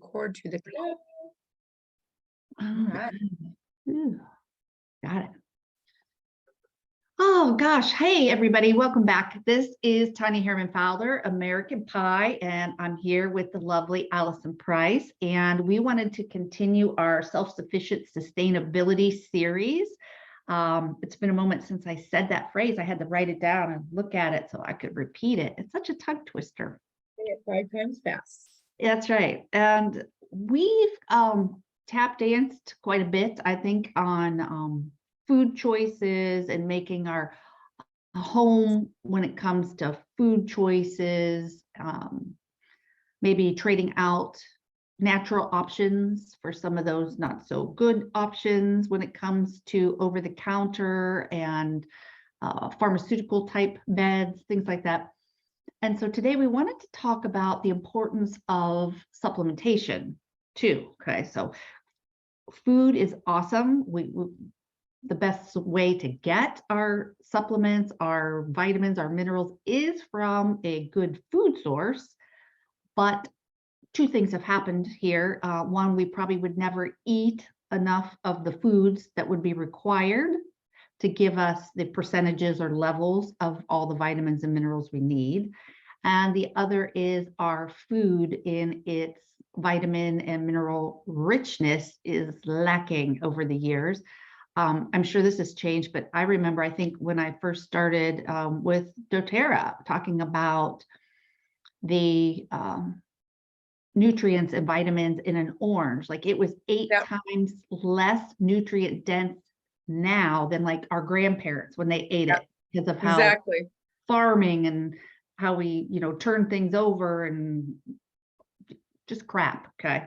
Record to the clip. All right. Ooh, got it. Oh gosh, hey everybody, welcome back. This is Tonya Harriman Fowler, American Pie, and I'm here with the lovely Allison Price, and we wanted to continue our self-sufficient sustainability series. It's been a moment since I said that phrase. I had to write it down and look at it so I could repeat it. It's such a tongue twister. Say it 5 times fast. That's right. And we've tap danced quite a bit, I think, on food choices and making our home when it comes to food choices, maybe trading out natural options for some of those not so good options when it comes to over the counter and pharmaceutical type meds, things like that. And so today we wanted to talk about the importance of supplementation too. Okay, so food is awesome. The best way to get our supplements, our vitamins, our minerals is from a good food source. But two things have happened here. One, we probably would never eat enough of the foods that would be required to give us the percentages or levels of all the vitamins and minerals we need. And the other is our food in its vitamin and mineral richness is lacking over the years. I'm sure this has changed, but I remember, I think when I first started with doTERRA, talking about the nutrients and vitamins in an orange, like it was 8 times less nutrient dense now than like our grandparents when they ate it, because of how farming and how we, turn things over and just crap. Okay.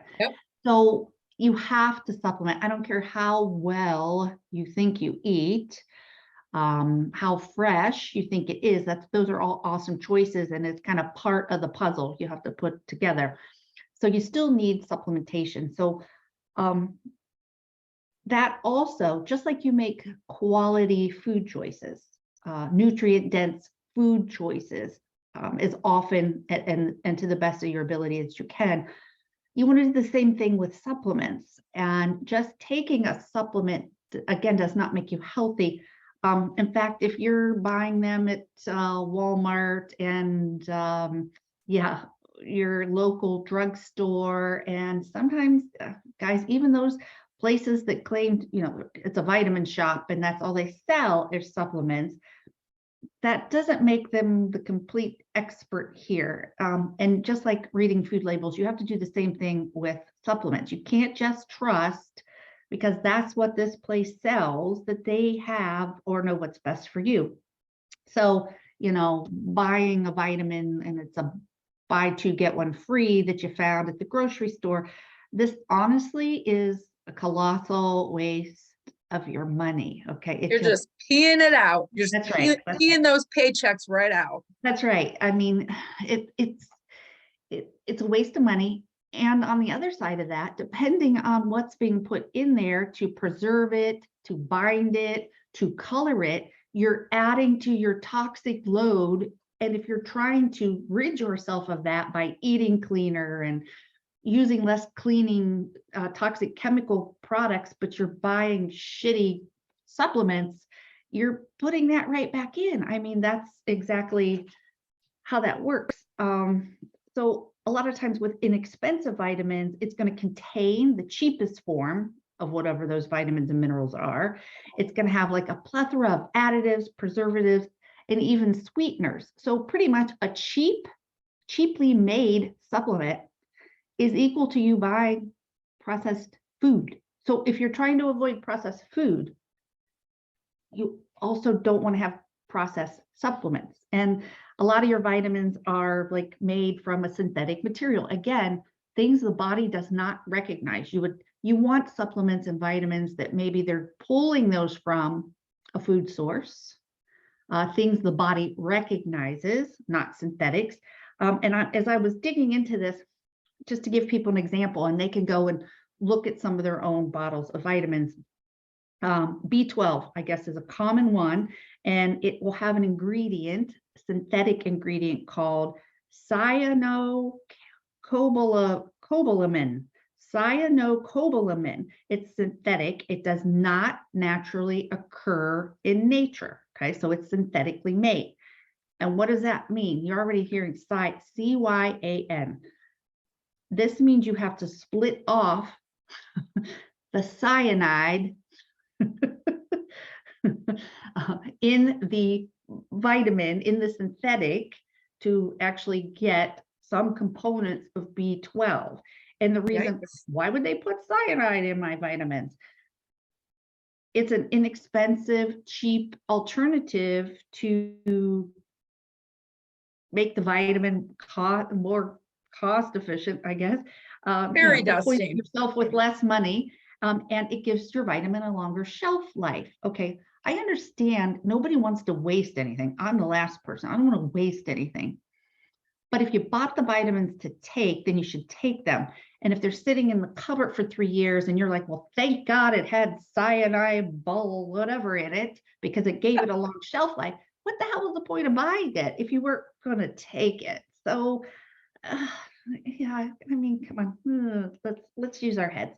So you have to supplement. I don't care how well you think you eat, how fresh you think it is. Those are all awesome choices, and it's kind of part of the puzzle you have to put together. So you still need supplementation. So that also, just like you make quality food choices, nutrient dense food choices as often and to the best of your ability as you can, you want to do the same thing with supplements. And just taking a supplement, again, does not make you healthy. In fact, if you're buying them at Walmart and your local drugstore, and sometimes, guys, even those places that claim, it's a vitamin shop and that's all they sell is supplements, that doesn't make them the complete expert here. And just like reading food labels, you have to do the same thing with supplements. You can't just trust because that's what this place sells, that they have or know what's best for you. So, buying a vitamin and it's a buy 2 get 1 free that you found at the grocery store, this honestly is a colossal waste of your money. Okay. You're just peeing it out. You're just peeing those paychecks right out. That's right. I mean, it's a waste of money. And on the other side of that, depending on what's being put in there to preserve it, to bind it, to color it, you're adding to your toxic load. And if you're trying to rid yourself of that by eating cleaner and using less cleaning toxic chemical products, but you're buying shitty supplements, you're putting that right back in. I mean, that's exactly how that works. So a lot of times with inexpensive vitamins, it's going to contain the cheapest form of whatever those vitamins and minerals are. It's going to have like a plethora of additives, preservatives, and even sweeteners. So pretty much a cheaply made supplement is equal to you buying processed food. So if you're trying to avoid processed food, you also don't want to have processed supplements. And a lot of your vitamins are like made from a synthetic material. Again, things the body does not recognize. You want supplements and vitamins that maybe they're pulling those from a food source, things the body recognizes, not synthetics. As I was digging into this, just to give people an example, and they can go and look at some of their own bottles of vitamins. B12, I guess, is a common one, and it will have an ingredient, synthetic ingredient called cyanocobalamin, cyanocobalamin. Cyanocobalamin. It's synthetic. It does not naturally occur in nature. Okay, so it's synthetically made. And what does that mean? You're already hearing CYAN. This means you have to split off the cyanide in the vitamin, in the synthetic, to actually get some components of B12. And the reason, why would they put cyanide in my vitamins? It's an inexpensive, cheap alternative to make the vitamin more cost efficient, I guess. Very you know, poison dusty. yourself with less money, and it gives your vitamin a longer shelf life. Okay, I understand nobody wants to waste anything. I'm the last person. I don't want to waste anything. But if you bought the vitamins to take, then you should take them. And if they're sitting in the cupboard for 3 years and you're like, well, thank God it had cyanide, whatever in it, because it gave it a long shelf life, what the hell was the point of buying it if you weren't going to take it? So, yeah, I mean, come on, let's use our heads.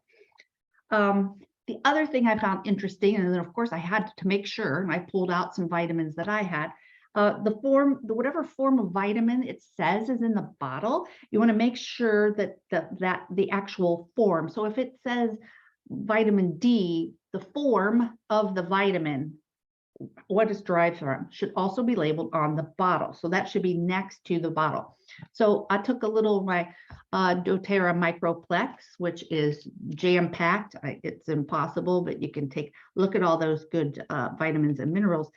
The other thing I found interesting, and then of course I had to make sure, and I pulled out some vitamins that I had. Whatever form of vitamin it says is in the bottle, you want to make sure that the actual form. So if it says vitamin D, the form of the vitamin, what it's derived from, should also be labeled on the bottle. So that should be next to the bottle. So I took a little of my doTERRA Microplex, which is jam-packed. It's impossible, but you can look at all those good vitamins and minerals.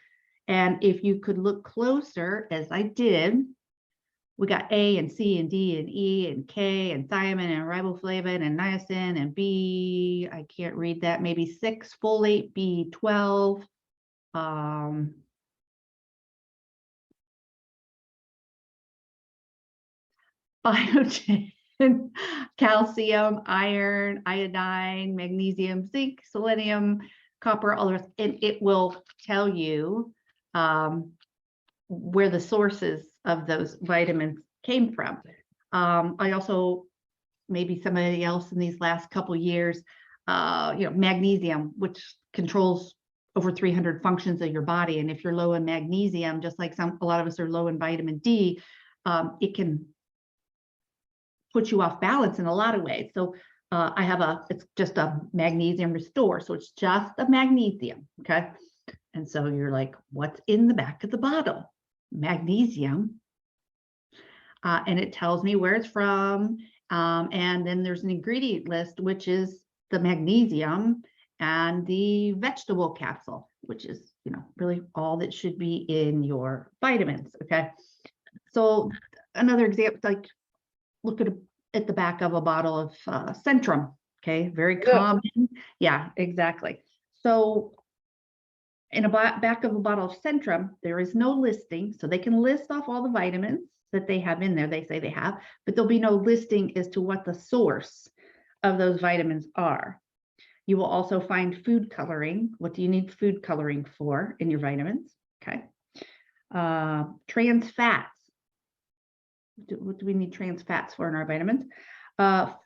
And if you could look closer, as I did, we got A and C and D and E and K and thiamine and riboflavin and niacin and B, I can't read that, maybe 6, folate, B12, biotin, calcium, iron, iodine, magnesium, zinc, selenium, copper, all the rest, and it will tell you where the sources of those vitamins came from. I also, maybe somebody else in these last couple years, magnesium, which controls over 300 functions of your body. And if you're low in magnesium, just like a lot of us are low in vitamin D, it can put you off balance in a lot of ways. So I have it's just a magnesium restore. So it's just a magnesium, okay? And so you're like, what's in the back of the bottle? Magnesium. And it tells me where it's from. And then there's an ingredient list, which is the magnesium and the vegetable capsule, which is, really all that should be in your vitamins, okay? So another example, like look at the back of a bottle of Centrum, okay? Very common. Yeah, exactly. So in a back of a bottle of Centrum, there is no listing, so they can list off all the vitamins that they have in there, they say they have, but there'll be no listing as to what the source of those vitamins are. You will also find food coloring. What do you need food coloring for in your vitamins? Okay. Trans fats. What do we need trans fats for in our vitamins?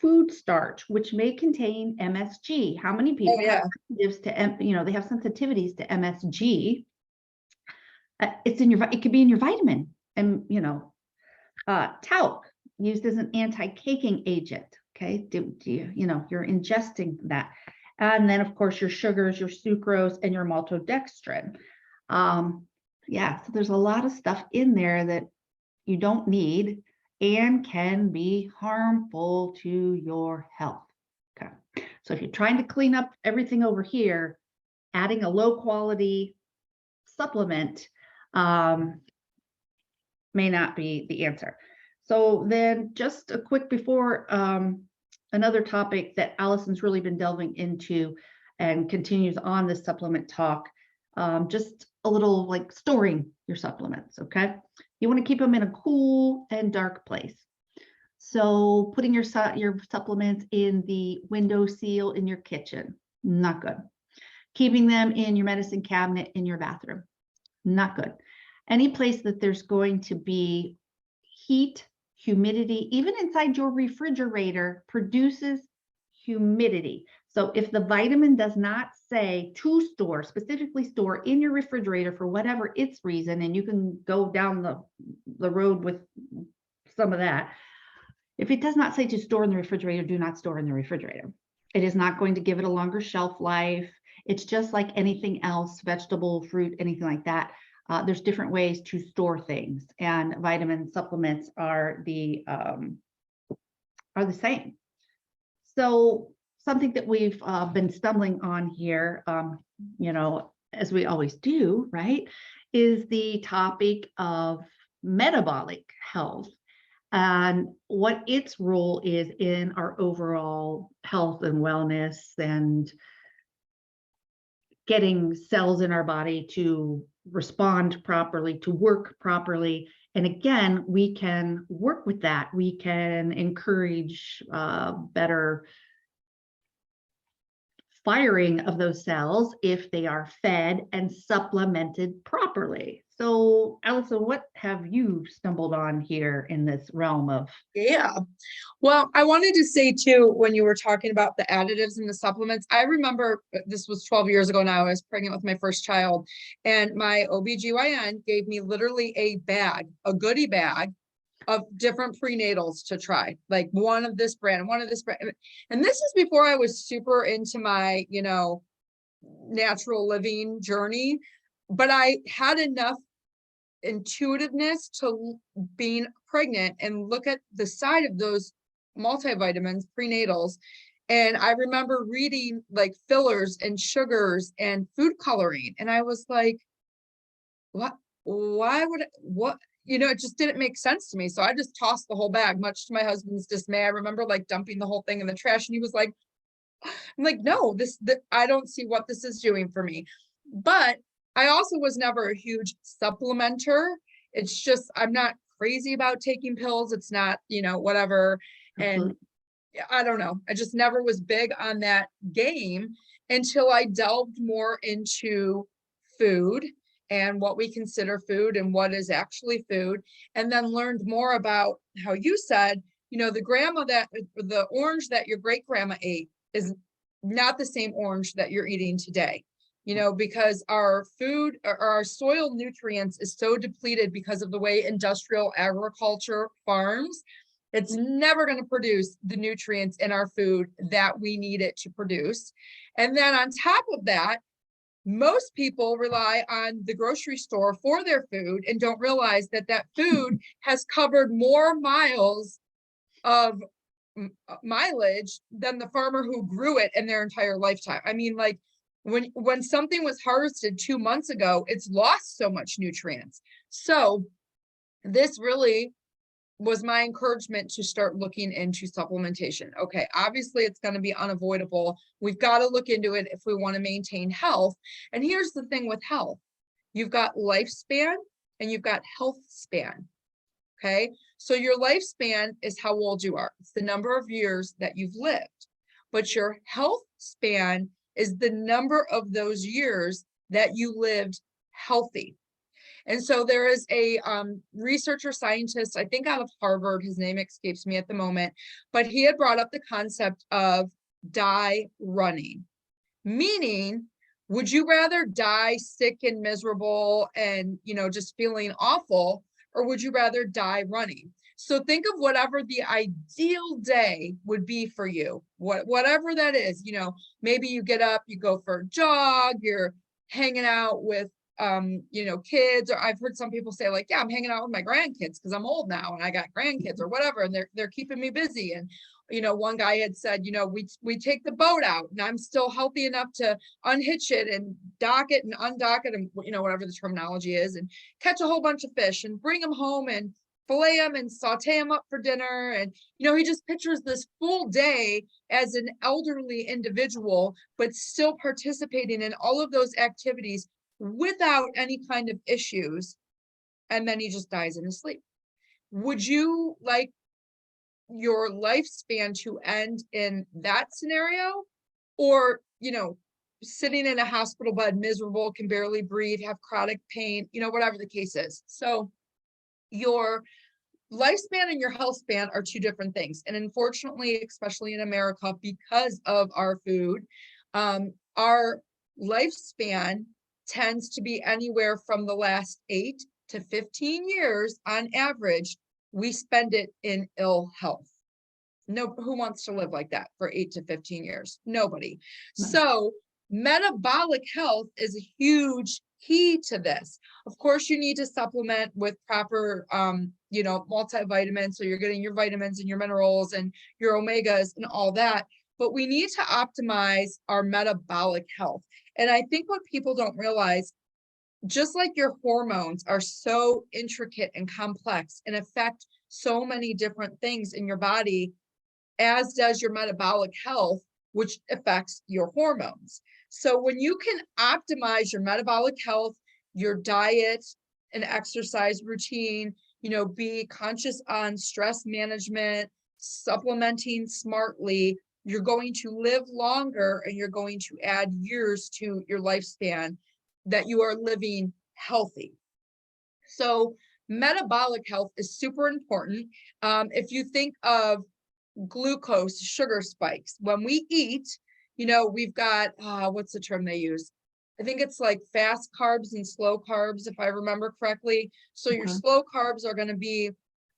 Food starch, which may contain MSG. How many people have sensitivities to, they have sensitivities to MSG? It's in your, it could be in your vitamin, and talc, used as an anti-caking agent. Okay, do you, you're ingesting that, and then of course your sugars, your sucrose, and your maltodextrin. Yeah, so there's a lot of stuff in there that you don't need and can be harmful to your health. Okay, so if you're trying to clean up everything over here, adding a low quality supplement may not be the answer. So then just a quick before another topic that Allison's really been delving into and continues on this supplement talk, just a little like storing your supplements, okay? You want to keep them in a cool and dark place. So putting your supplements in the window seal in your kitchen, not good. Keeping them in your medicine cabinet in your bathroom, not good. Any place that there's going to be heat, humidity, even inside your refrigerator, produces humidity. So if the vitamin does not say to store, specifically store in your refrigerator for whatever its reason, and you can go down the road with some of that. If it does not say to store in the refrigerator, do not store in the refrigerator. It is not going to give it a longer shelf life. It's just like anything else, vegetable, fruit, anything like that. There's different ways to store things, and vitamin supplements are the same. So something that we've been stumbling on here, as we always do, right, is the topic of metabolic health and what its role is in our overall health and wellness and getting cells in our body to respond properly, to work properly. And again, we can work with that. We can encourage better firing of those cells if they are fed and supplemented properly. So, Allison, what have you stumbled on here in this realm of? Yeah. Well, I wanted to say too, when you were talking about the additives and the supplements, I remember this was 12 years ago now. I was pregnant with my first child, and my OBGYN gave me literally a bag, a goodie bag of different prenatals to try, like one of this brand, one of this brand. And this is before I was super into my, natural living journey, but I had enough intuitiveness to being pregnant and look at the side of those multivitamins, prenatals. And I remember reading like fillers and sugars and food coloring. And I was like, what, why would, what, it just didn't make sense to me. So I just tossed the whole bag, much to my husband's dismay. I remember like dumping the whole thing in the trash, and he was like, I'm like, no, I don't see what this is doing for me. But I also was never a huge supplementer. It's just, I'm not crazy about taking pills. It's not, whatever. And I don't know. I just never was big on that game until I delved more into food and what we consider food and what is actually food. And then learned more about how you said, the orange that your great grandma ate is not the same orange that you're eating today. Because our food or our soil nutrients is so depleted because of the way industrial agriculture farms. It's never going to produce the nutrients in our food that we need it to produce. And then on top of that, most people rely on the grocery store for their food and don't realize that that food has covered more miles of mileage than the farmer who grew it in their entire lifetime. I mean, like, when something was harvested 2 months ago, it's lost so much nutrients. So this really was my encouragement to start looking into supplementation. Okay, obviously it's going to be unavoidable. We've got to look into it if we want to maintain health. And here's the thing with health. You've got lifespan and you've got health span. Okay, so your lifespan is how old you are. It's the number of years that you've lived. But your health span is the number of those years that you lived healthy. And so there is a researcher scientist, I think out of Harvard, his name escapes me at the moment, but he had brought up the concept of die running, meaning, would you rather die sick and miserable and, just feeling awful, or would you rather die running? So think of whatever the ideal day would be for you, whatever that is. Maybe you get up, you go for a jog, you're hanging out with kids, or I've heard some people say like, yeah, I'm hanging out with my grandkids because I'm old now and I got grandkids or whatever, and they're keeping me busy. And one guy had said, we take the boat out and I'm still healthy enough to unhitch it and dock it and undock it and whatever the terminology is, and catch a whole bunch of fish and bring them home and fillet them and saute them up for dinner. And he just pictures this full day as an elderly individual, but still participating in all of those activities without any kind of issues. And then he just dies in his sleep. Would you like your lifespan to end in that scenario, or sitting in a hospital bed miserable, can barely breathe, have chronic pain, whatever the case is? So your lifespan and your health span are two different things. And unfortunately, especially in America, because of our food, our lifespan tends to be anywhere from the last 8 to 15 years on average. We spend it in ill health. No, who wants to live like that for 8 to 15 years? Nobody. No. So metabolic health is a huge key to this. Of course, you need to supplement with proper, multivitamins. So you're getting your vitamins and your minerals and your omegas and all that. But we need to optimize our metabolic health. And I think what people don't realize, just like your hormones are so intricate and complex and affect so many different things in your body, as does your metabolic health, which affects your hormones. So when you can optimize your metabolic health, your diet and exercise routine, be conscious on stress management, supplementing smartly, you're going to live longer and you're going to add years to your lifespan that you are living healthy. So metabolic health is super important. If you think of glucose, sugar spikes, when we eat, we've got, what's the term they use? I think it's like fast carbs and slow carbs, if I remember correctly. So your slow carbs are going to be,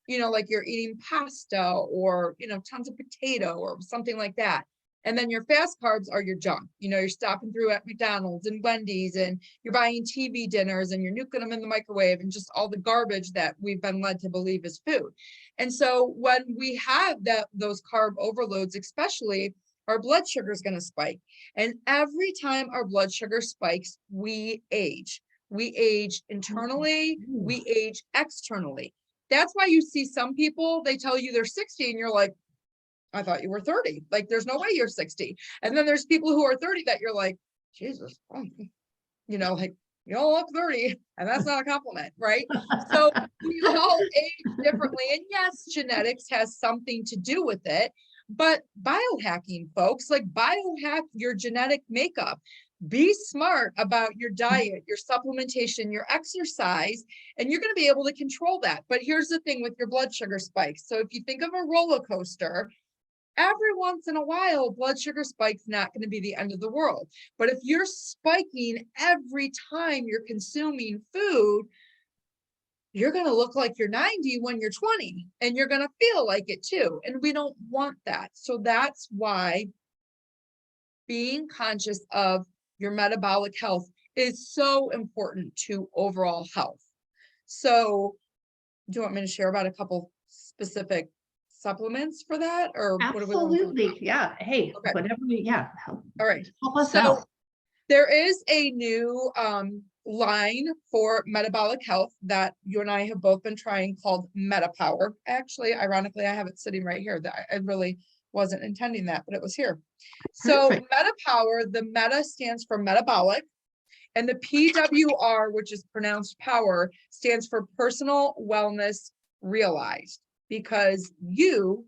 like you're eating pasta or, tons of potato or something like that. And then your fast carbs are your junk. You're stopping through at McDonald's and Wendy's and you're buying TV dinners and you're nuking them in the microwave and just all the garbage that we've been led to believe is food. And so when we have those carb overloads, especially, our blood sugar is going to spike. And every time our blood sugar spikes, we age. We age internally, we age externally. That's why you see some people, they tell you they're 60 and you're like, I thought you were 30. Like, there's no way you're 60. And then there's people who are 30 that you're like, Jesus, like, you don't look 30. And that's not a compliment, right? So we all age differently. And yes, genetics has something to do with it. But biohacking, folks, like biohack your genetic makeup. Be smart about your diet, your supplementation, your exercise, and you're going to be able to control that. But here's the thing with your blood sugar spikes. So if you think of a roller coaster, every once in a while, blood sugar spike's not going to be the end of the world. But if you're spiking every time you're consuming food, you're going to look like you're 90 when you're 20, and you're going to feel like it too. And we don't want that. So that's why being conscious of your metabolic health is so important to overall health. So do you want me to share about a couple specific supplements for that, or absolutely? Yeah. Hey, okay. Whatever. Yeah. All right. Help us so out. There is a new line for metabolic health that you and I have both been trying called MetaPower. Actually, ironically, I have it sitting right here. That I really wasn't intending that, but it was here. Perfect. So MetaPower, the meta stands for metabolic, and the PWR, which is pronounced power, stands for personal wellness realized, because you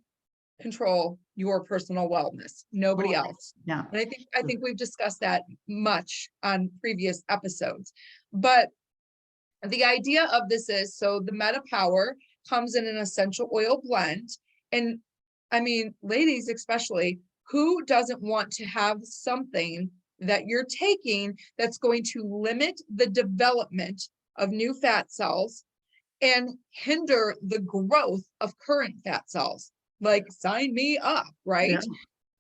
control your personal wellness, nobody else. Yeah. And I think we've discussed that much on previous episodes. But the idea of this is, so the MetaPower comes in an essential oil blend. And I mean, ladies especially, who doesn't want to have something that you're taking that's going to limit the development of new fat cells and hinder the growth of current fat cells? Like, sign me up, right? Yeah.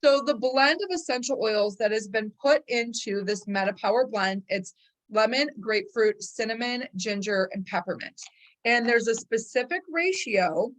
So the blend of essential oils that has been put into this MetaPower blend, it's lemon, grapefruit, cinnamon, ginger, and peppermint. And there's a specific ratio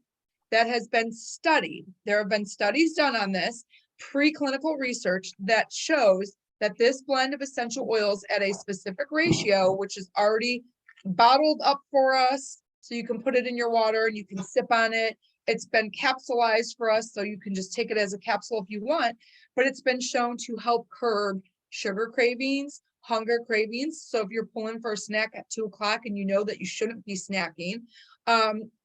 that has been studied. There have been studies done on this, preclinical research that shows that this blend of essential oils at a specific ratio, which is already bottled up for us, so you can put it in your water and you can sip on it. It's been capsulized for us, so you can just take it as a capsule if you want, but it's been shown to help curb sugar cravings, hunger cravings. So if you're pulling for a snack at 2 o'clock and you know that you shouldn't be snacking,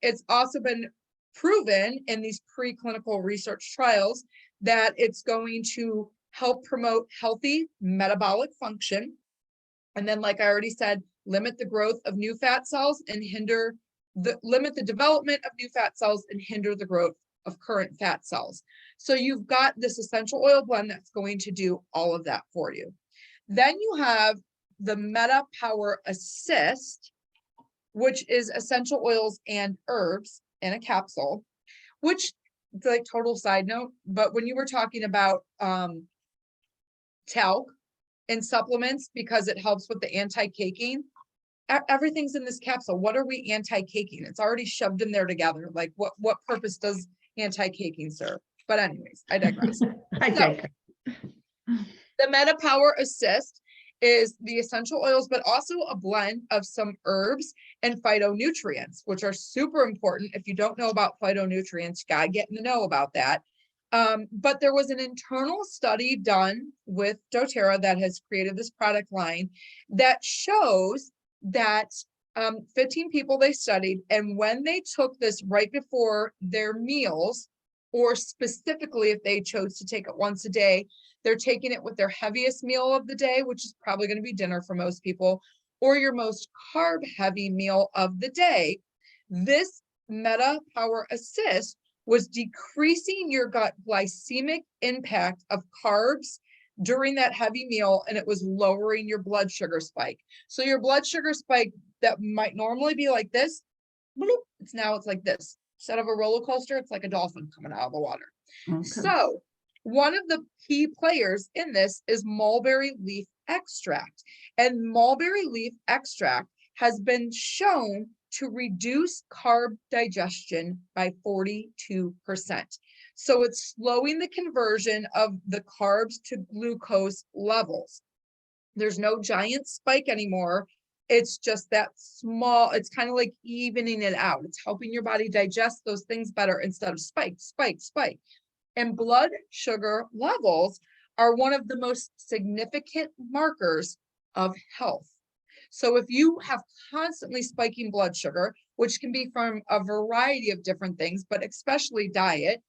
it's also been proven in these preclinical research trials that it's going to help promote healthy metabolic function. And then, like I already said, limit the growth of new fat cells and hinder limit the development of new fat cells, and hinder the growth of current fat cells. So you've got this essential oil blend that's going to do all of that for you. Then you have the Meta Power Assist, which is essential oils and herbs in a capsule, which, like, total side note, but when you were talking about talc and supplements, because it helps with the anti-caking, everything's in this capsule. What are we anti-caking? It's already shoved in there together. Like, what purpose does anti-caking serve? But anyways, I digress. So, the Meta Power Assist is the essential oils, but also a blend of some herbs and phytonutrients, which are super important. If you don't know about phytonutrients, you gotta get in the know about that. But there was an internal study done with doTERRA that has created this product line that shows that 15 people they studied, and when they took this right before their meals, or specifically if they chose to take it once a day, they're taking it with their heaviest meal of the day, which is probably going to be dinner for most people, or your most carb heavy meal of the day. This Meta Power Assist was decreasing your gut glycemic impact of carbs during that heavy meal, and it was lowering your blood sugar spike. So your blood sugar spike that might normally be like this, bloop, it's like this. Instead of a roller coaster, it's like a dolphin coming out of the water. Okay. So one of the key players in this is mulberry leaf extract, and mulberry leaf extract has been shown to reduce carb digestion by 42%. So it's slowing the conversion of the carbs to glucose levels. There's no giant spike anymore. It's just that small, it's kind of like evening it out. It's helping your body digest those things better instead of spike. And blood sugar levels are one of the most significant markers of health. So if you have constantly spiking blood sugar, which can be from a variety of different things, but especially diet,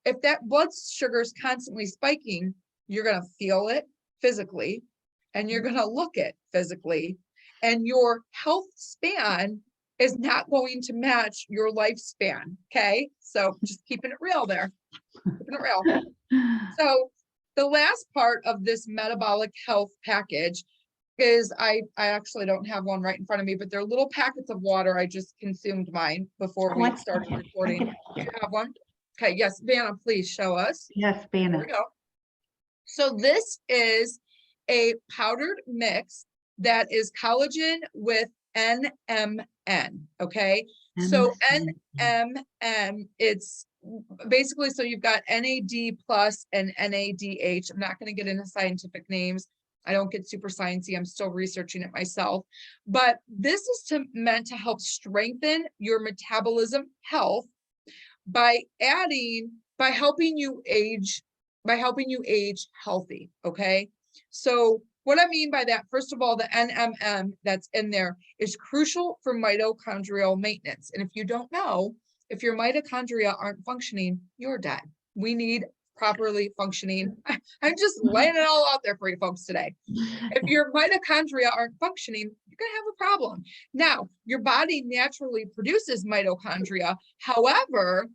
if that blood sugar is constantly spiking, you're going to feel it physically, and you're going to look it physically, and your health span is not going to match your lifespan. Okay. So just keeping it real there. Keeping it real. So the last part of this metabolic health package is I actually don't have one right in front of me, but they're little packets of water. I just consumed mine before we started recording. Do you have one? Okay. Yes. Vanna, please show us. Yes, Vanna. There we go. So this is a powdered mix that is collagen with NMN. Okay. So NMN, it's basically, so you've got NAD plus and NADH. I'm not going to get into scientific names. I don't get super sciencey. I'm still researching it myself, but this is meant to help strengthen your metabolism health by helping you age healthy. Okay. So what I mean by that, first of all, the NMN that's in there is crucial for mitochondrial maintenance. And if you don't know, if your mitochondria aren't functioning, you're dead. We need properly functioning. I'm just laying it all out there for you folks today. If your mitochondria aren't functioning, you're going to have a problem. Now, your body naturally produces mitochondria. However,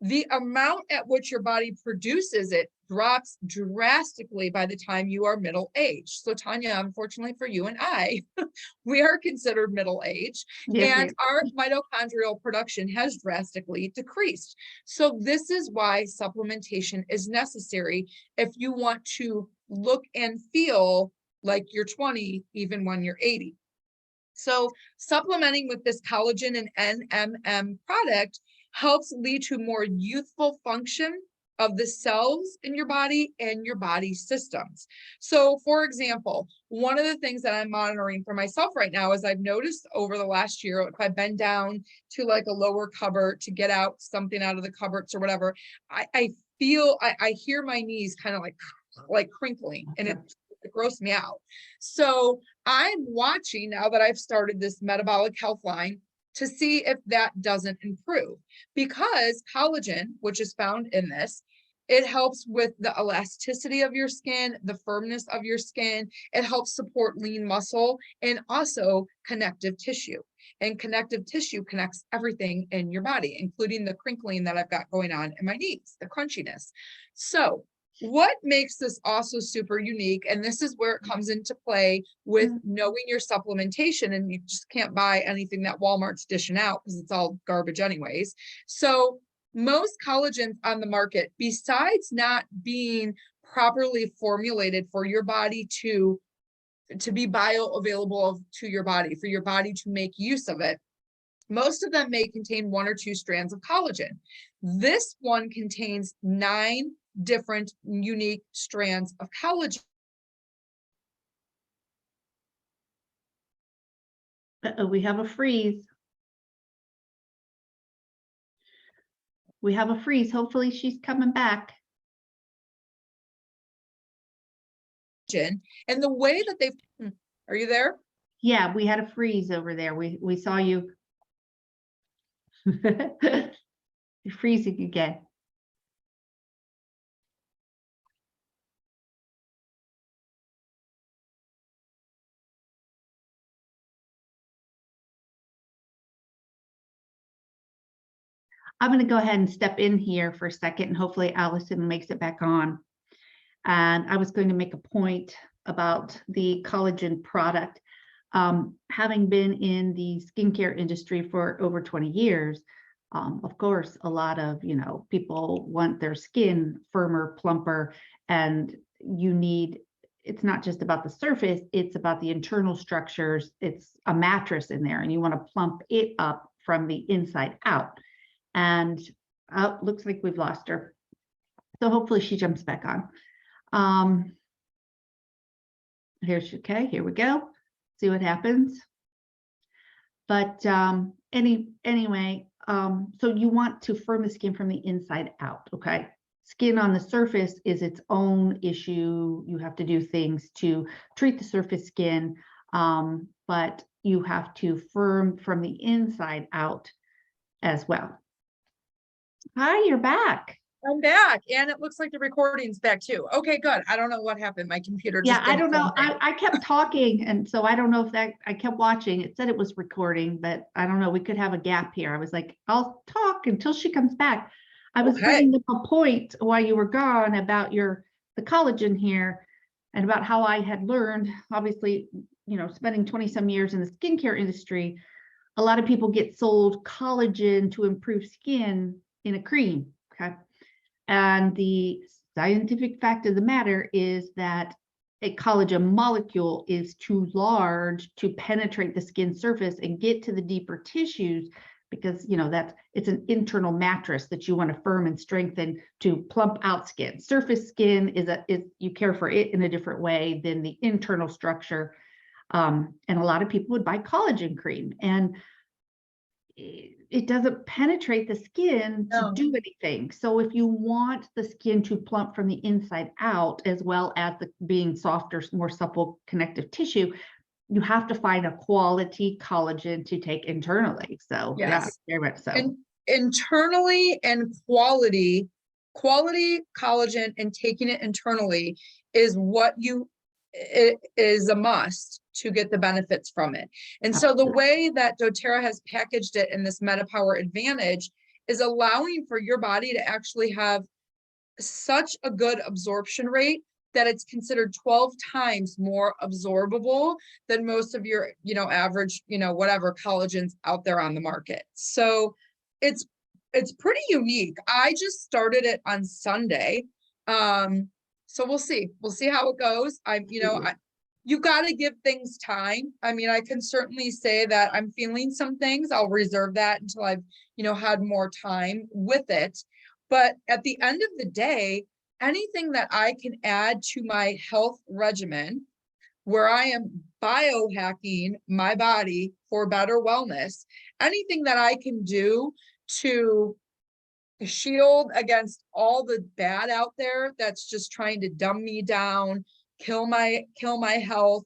the amount at which your body produces it drops drastically by the time you are middle-aged. So Tonya, unfortunately for you and I, we are considered middle-aged, and our mitochondrial production has drastically decreased. So this is why supplementation is necessary if you want to look and feel like you're 20, even when you're 80. So supplementing with this collagen and NMN product helps lead to more youthful function of the cells in your body and your body systems. So for example, one of the things that I'm monitoring for myself right now is I've noticed over the last year, if I bend down to like a lower cupboard to get out something out of the cupboards or whatever, I hear my knees kind of like crinkling, and it grosses me out. So I'm watching now that I've started this metabolic health line to see if that doesn't improve, because collagen, which is found in this, it helps with the elasticity of your skin, the firmness of your skin. It helps support lean muscle and also connective tissue. and connective tissue connects everything in your body, including the crinkling that I've got going on in my knees, the crunchiness. So what makes this also super unique, and this is where it comes into play with knowing your supplementation, and you just can't buy anything that Walmart's dishing out because it's all garbage anyways. So most collagens on the market, besides not being properly formulated for your body to be bioavailable to your body, for your body to make use of it, most of them may contain 1 or 2 strands of collagen. This one contains 9 different unique strands of collagen. We have a freeze. We have a freeze. Hopefully she's coming back. And the way that they've, are you there? Yeah, we had a freeze over there. We saw you. You're freezing again. I'm going to go ahead and step in here for a second, and hopefully Allison makes it back on. And I was going to make a point about the collagen product. Having been in the skincare industry for over 20 years, of course, a lot of, people want their skin firmer, plumper, and it's not just about the surface, it's about the internal structures. It's a mattress in there, and you want to plump it up from the inside out. And looks like we've lost her. So hopefully she jumps back on. Here we go. See what happens. But anyway, so you want to firm the skin from the inside out, okay? Skin on the surface is its own issue. You have to do things to treat the surface skin, but you have to firm from the inside out as well. Hi, you're back. I'm back, and it looks like the recording's back too. Okay, good. I don't know what happened. My computer just I don't know. I kept talking, and so I don't know if I kept watching. It said it was recording, but I don't know. We could have a gap here. I was like, I'll talk until she comes back. I was bringing up a point while you were gone about the collagen here, and about how I had learned, obviously, spending 20 some years in the skincare industry, a lot of people get sold collagen to improve skin in a cream, okay? And the scientific fact of the matter is that a collagen molecule is too large to penetrate the skin surface and get to the deeper tissues, because it's an internal mattress that you want to firm and strengthen to plump out skin. Surface skin is you care for it in a different way than the internal structure. And a lot of people would buy collagen cream, and it doesn't penetrate the skin to do anything. So if you want the skin to plump from the inside out, as well as being softer, more supple connective tissue, you have to find a quality collagen to take internally. So yes, very much so. And internally and quality collagen and taking it internally is it is a must to get the benefits from it. And so the way that doTERRA has packaged it in this MetaPower Advantage is allowing for your body to actually have such a good absorption rate that it's considered 12 times more absorbable than most of your, average, whatever collagens out there on the market. So it's pretty unique. I just started it on Sunday. So we'll see how it goes. You got to give things time. I mean, I can certainly say that I'm feeling some things. I'll reserve that until I've, had more time with it. But at the end of the day, anything that I can add to my health regimen, where I am biohacking my body for better wellness, anything that I can do to shield against all the bad out there that's just trying to dumb me down, kill my health,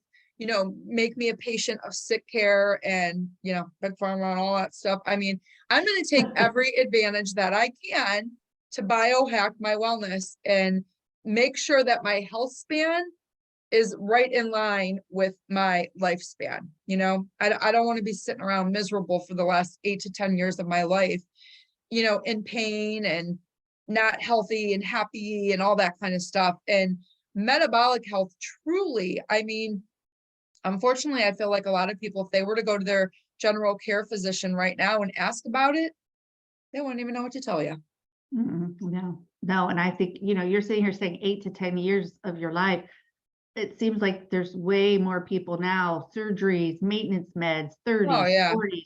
make me a patient of sick care and, big pharma and all that stuff. I mean, I'm going to take every advantage that I can to biohack my wellness and make sure that my health span is right in line with my lifespan. You know, I don't want to be sitting around miserable for the last 8 to 10 years of my life, you know, in pain and not healthy and happy and all that kind of stuff. And metabolic health, truly, I mean, unfortunately, I feel like a lot of people, if they were to go to their general care physician right now and ask about it, they wouldn't even know what to tell you. No. And I think, you're sitting here saying 8 to 10 years of your life. It seems like there's way more people now, surgeries, maintenance meds, 30s, Oh, yeah. 40s.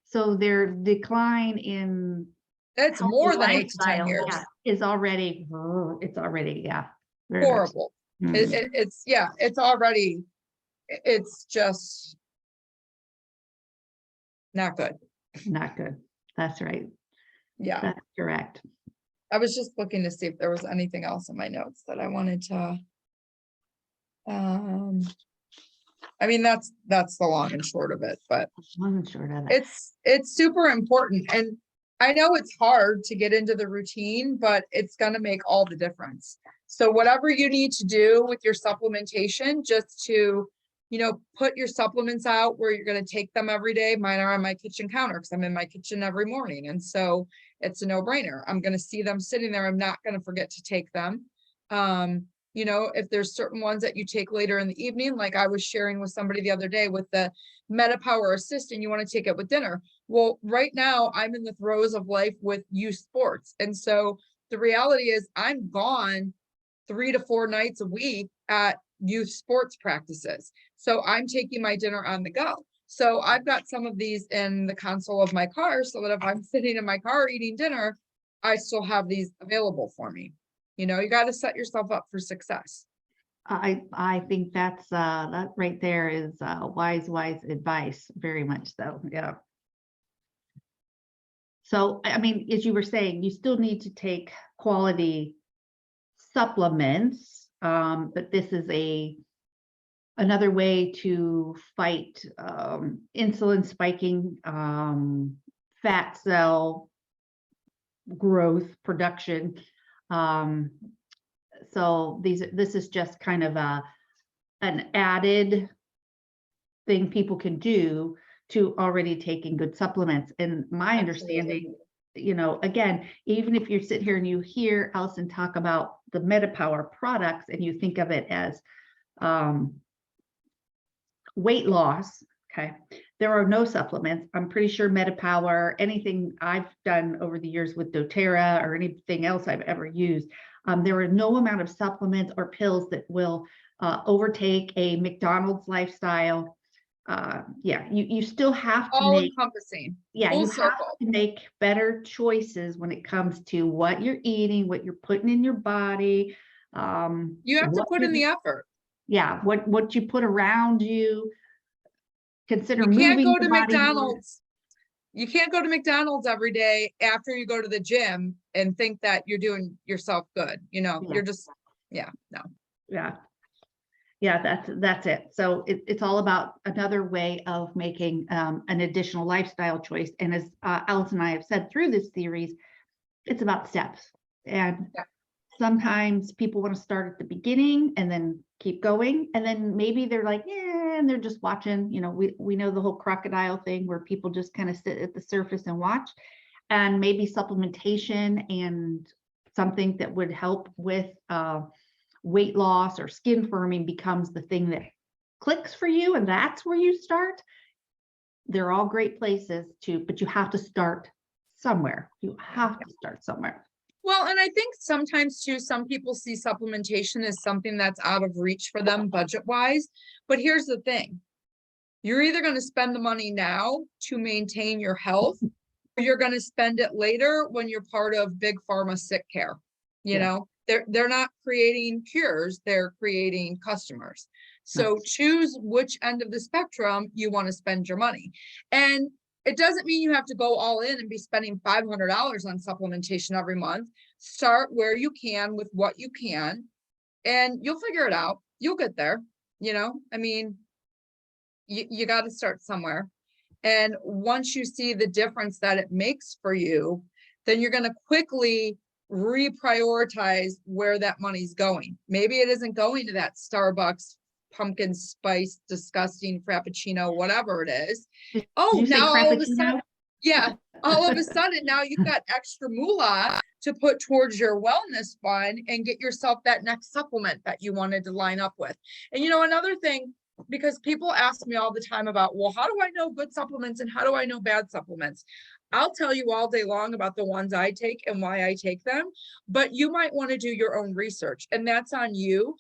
So their decline in It's healthy more than 8 to 10 lifestyle, years. is already, it's already, very much. Horrible. It's already, it's just not good. Not good. That's right. Yeah. That's correct. I was just looking to see if there was anything else in my notes that I wanted to, I mean, that's the long and short of it, but Long and short of it. it's super important. And I know it's hard to get into the routine, but it's going to make all the difference. So whatever you need to do with your supplementation, just to, put your supplements out where you're going to take them every day. Mine are on my kitchen counter because I'm in my kitchen every morning. And so it's a no-brainer. I'm going to see them sitting there. I'm not going to forget to take them. If there's certain ones that you take later in the evening, like I was sharing with somebody the other day with the MetaPower Assist, and you want to take it with dinner. Well, right now I'm in the throes of life with youth sports. And so the reality is I'm gone 3 to 4 nights a week at youth sports practices. So I'm taking my dinner on the go. So I've got some of these in the console of my car so that if I'm sitting in my car eating dinner, I still have these available for me. You got to set yourself up for success. I think that's that right there is wise advice, very much so. Yeah. So, I mean, as you were saying, you still need to take quality supplements, but this is another way to fight insulin spiking, fat cell growth production. So this is just kind of an added thing people can do to already taking good supplements. And my understanding, again, even if you sit here and you hear Allison talk about the MetaPower products and you think of it as weight loss, okay, there are no supplements. I'm pretty sure MetaPower, anything I've done over the years with doTERRA or anything else I've ever used, there are no amount of supplements or pills that will overtake a McDonald's lifestyle. You still have to all encompassing. you Full have circle. to make better choices when it comes to what you're eating, what you're putting in your body. You have to put in the effort. Yeah, what you put around you. Consider You can't moving go to your body more. McDonald's. You can't go to McDonald's every day after you go to the gym and think that you're doing yourself good. You're just, no. Yeah, that's it. So it's all about another way of making an additional lifestyle choice. And as Alice and I have said through this series, it's about steps. And sometimes people want to start at the beginning and then keep going. And then maybe they're like, and they're just watching. We know the whole crocodile thing where people just kind of sit at the surface and watch. And maybe supplementation and something that would help with weight loss or skin firming becomes the thing that clicks for you, and that's where you start. They're all great places but you have to start somewhere. You have to start somewhere. Well, and I think sometimes too, some people see supplementation as something that's out of reach for them budget-wise. But here's the thing. You're either going to spend the money now to maintain your health, or you're going to spend it later when you're part of big pharma sick care. They're not creating cures, they're creating customers. So choose which end of the spectrum you want to spend your money. And it doesn't mean you have to go all in and be spending $500 on supplementation every month. Start where you can with what you can, and you'll figure it out. You'll get there. I mean, you got to start somewhere. And once you see the difference that it makes for you, then you're going to quickly reprioritize where that money's going. Maybe it isn't going to that Starbucks pumpkin spice, disgusting Frappuccino, whatever it is. Did Oh, you say now all of a Frappuccino? sudden, yeah, all of a sudden now you've got extra moolah to put towards your wellness fund and get yourself that next supplement that you wanted to line up with. And another thing, because people ask me all the time about, well, how do I know good supplements and how do I know bad supplements? I'll tell you all day long about the ones I take and why I take them, but you might want to do your own research, and that's on you.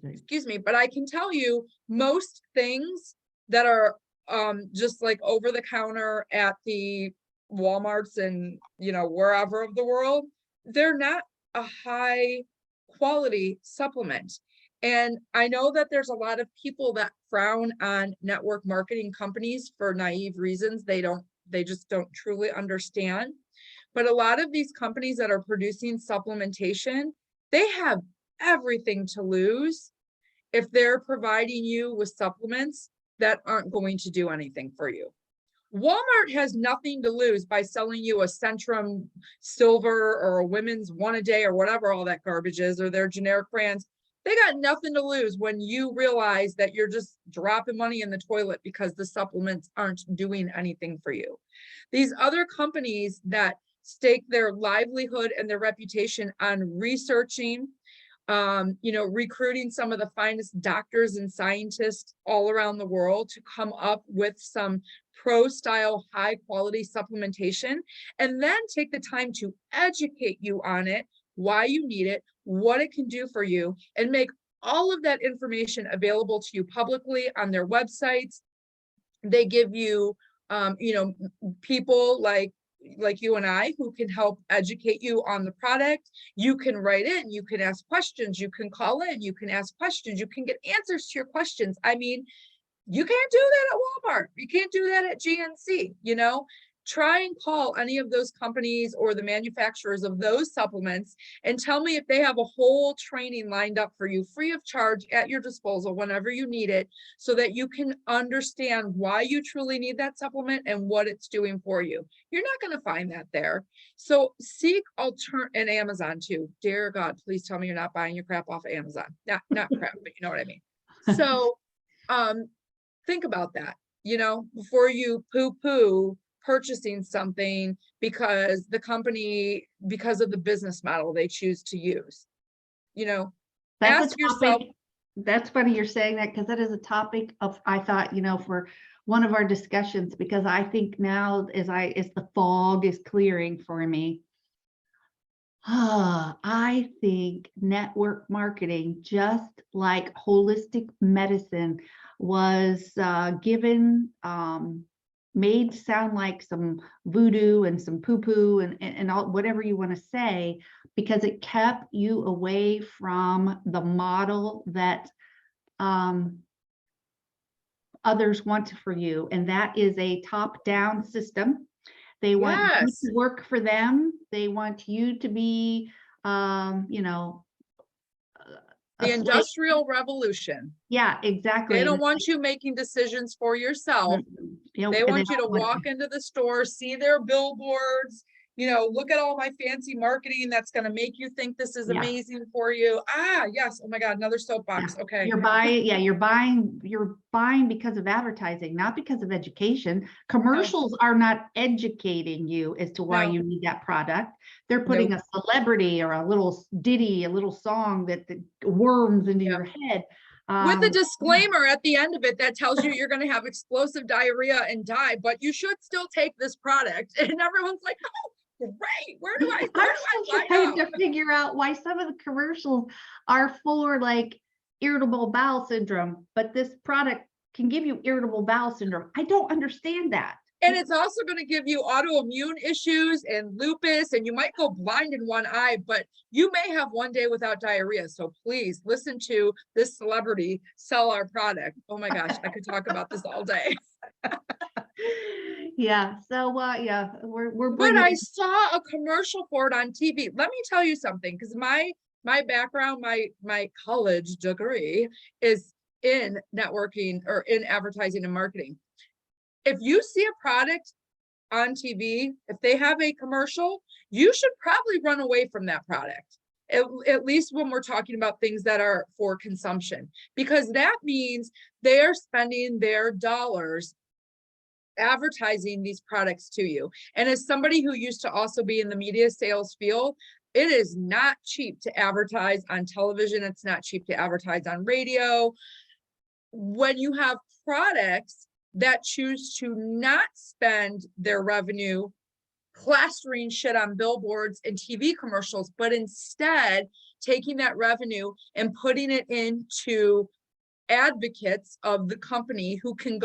Excuse me, but I can tell you most things that are just like over the counter at the Walmarts and wherever of the world, they're not a high quality supplement. And I know that there's a lot of people that frown on network marketing companies for naive reasons. They just don't truly understand. But a lot of these companies that are producing supplementation, they have everything to lose if they're providing you with supplements that aren't going to do anything for you. Walmart has nothing to lose by selling you a Centrum Silver or a Women's One a Day or whatever all that garbage is, or their generic brands. They got nothing to lose when you realize that you're just dropping money in the toilet because the supplements aren't doing anything for you. These other companies that stake their livelihood and their reputation on researching, recruiting some of the finest doctors and scientists all around the world to come up with some pro style, high quality supplementation, and then take the time to educate you on it, why you need it, what it can do for you, and make all of that information available to you publicly on their websites. They give you, people like you and I who can help educate you on the product. You can write in, you can ask questions, you can call in, you can ask questions, you can get answers to your questions. I mean, you can't do that at Walmart. You can't do that at GNC, Try and call any of those companies or the manufacturers of those supplements and tell me if they have a whole training lined up for you free of charge at your disposal whenever you need it, so that you can understand why you truly need that supplement and what it's doing for you. You're not going to find that there. So seek and Amazon too. Dear God, please tell me you're not buying your crap off of Amazon. Not crap, but you know what I mean. So think about that, before you poo-poo purchasing something because the company, because of the business model they choose to use. That's Ask a topic. yourself. That's funny you're saying that, because that is a topic of, I thought, for one of our discussions, because I think now as the fog is clearing for me, I think network marketing, just like holistic medicine, was made to sound like some voodoo and some poo-poo and all, whatever you want to say, because it kept you away from the model that others want for you. And that is a top-down system. They want you to work for them. They want you to be, the Industrial Revolution. Yeah, exactly. They don't want you making decisions for yourself. They want you to walk into the store, see their billboards, look at all my fancy marketing that's going to make you think this is amazing for you. Yes. Oh my God, another soapbox. Okay. You're buying because of advertising, not because of education. Commercials are not educating you as to why you need that product. They're putting a celebrity or a little ditty, a little song that worms into your head. With a disclaimer at the end of it that tells you you're going to have explosive diarrhea and die, but you should still take this product. And everyone's like, oh, great. Where do I trying to figure out why some of the commercials are for like irritable bowel syndrome, but this product can give you irritable bowel syndrome. I don't understand that. And it's also going to give you autoimmune issues and lupus, and you might go blind in one eye, but you may have one day without diarrhea. So please listen to this celebrity sell our product. Oh my gosh, I could talk about this all day. Yeah. So we're but I saw a commercial for it on TV. Let me tell you something, because my background, my college degree is in networking or in advertising and marketing. If you see a product on TV, if they have a commercial, you should probably run away from that product, at least when we're talking about things that are for consumption, because that means they are spending their dollars advertising these products to you. And as somebody who used to also be in the media sales field, it is not cheap to advertise on television. It's not cheap to advertise on radio. When you have products that choose to not spend their revenue plastering shit on billboards and TV commercials, but instead taking that revenue and putting it into advocates of the company who can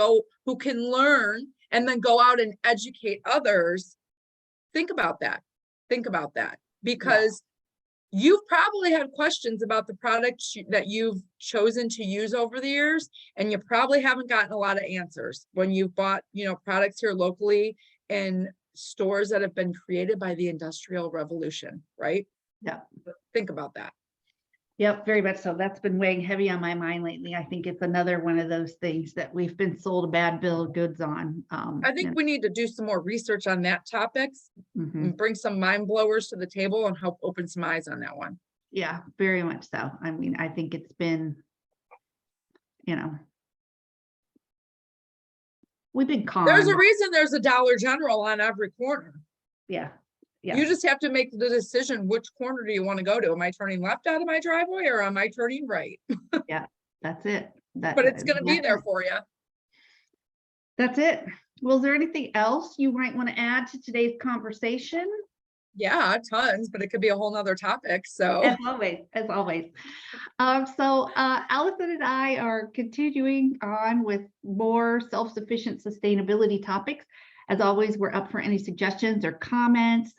learn and then go out and educate others. Think about that. Think about that, because you've probably had questions about the product that you've chosen to use over the years, and you probably haven't gotten a lot of answers when you've bought, products here locally in stores that have been created by the Industrial Revolution, right? Yeah. Think about that. Yep, very much so. That's been weighing heavy on my mind lately. I think it's another one of those things that we've been sold a bad bill of goods on. I think we need to do some more research on that topics and bring some mind blowers to the table and help open some eyes on that one. Yeah, very much so. I mean, I think it's been, we've been conned. There's a reason there's a Dollar General on every corner. Yeah. Yeah. You just have to make the decision, which corner do you want to go to? Am I turning left out of my driveway or am I turning right? Yeah, that's it. But it's going to be there for you. That's it. Well, is there anything else you might want to add to today's conversation? Yeah, tons, but it could be a whole nother topic. So as always. So Allison and I are continuing on with more self-sufficient sustainability topics. As always, we're up for any suggestions or comments.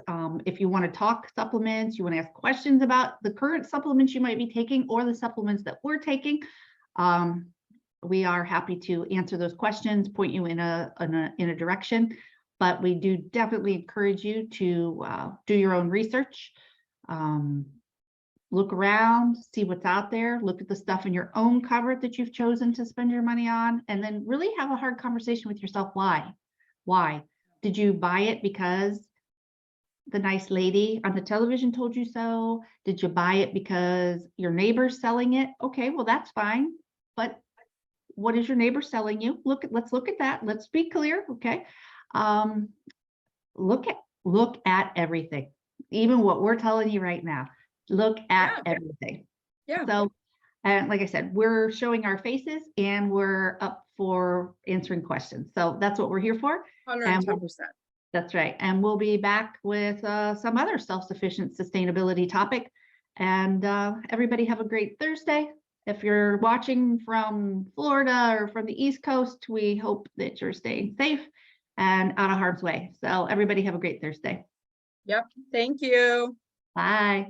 If you want to talk supplements, you want to ask questions about the current supplements you might be taking or the supplements that we're taking, we are happy to answer those questions, point you in a direction. But we do definitely encourage you to do your own research, look around, see what's out there, look at the stuff in your own cupboard that you've chosen to spend your money on, and then really have a hard conversation with yourself. Why? Did you buy it because the nice lady on the television told you so? Did you buy it because your neighbor's selling it? Okay, well, that's fine. But what is your neighbor selling you? Let's look at that. Let's be clear. Okay. Look at everything, even what we're telling you right now. Look at everything. Yeah. So, and like I said, we're showing our faces and we're up for answering questions. So that's what we're here for. 110%. That's right. And we'll be back with some other self-sufficient sustainability topic. And everybody have a great Thursday. If you're watching from Florida or from the East Coast, we hope that you're staying safe and out of harm's way. So everybody have a great Thursday. Yep. Thank you. Bye.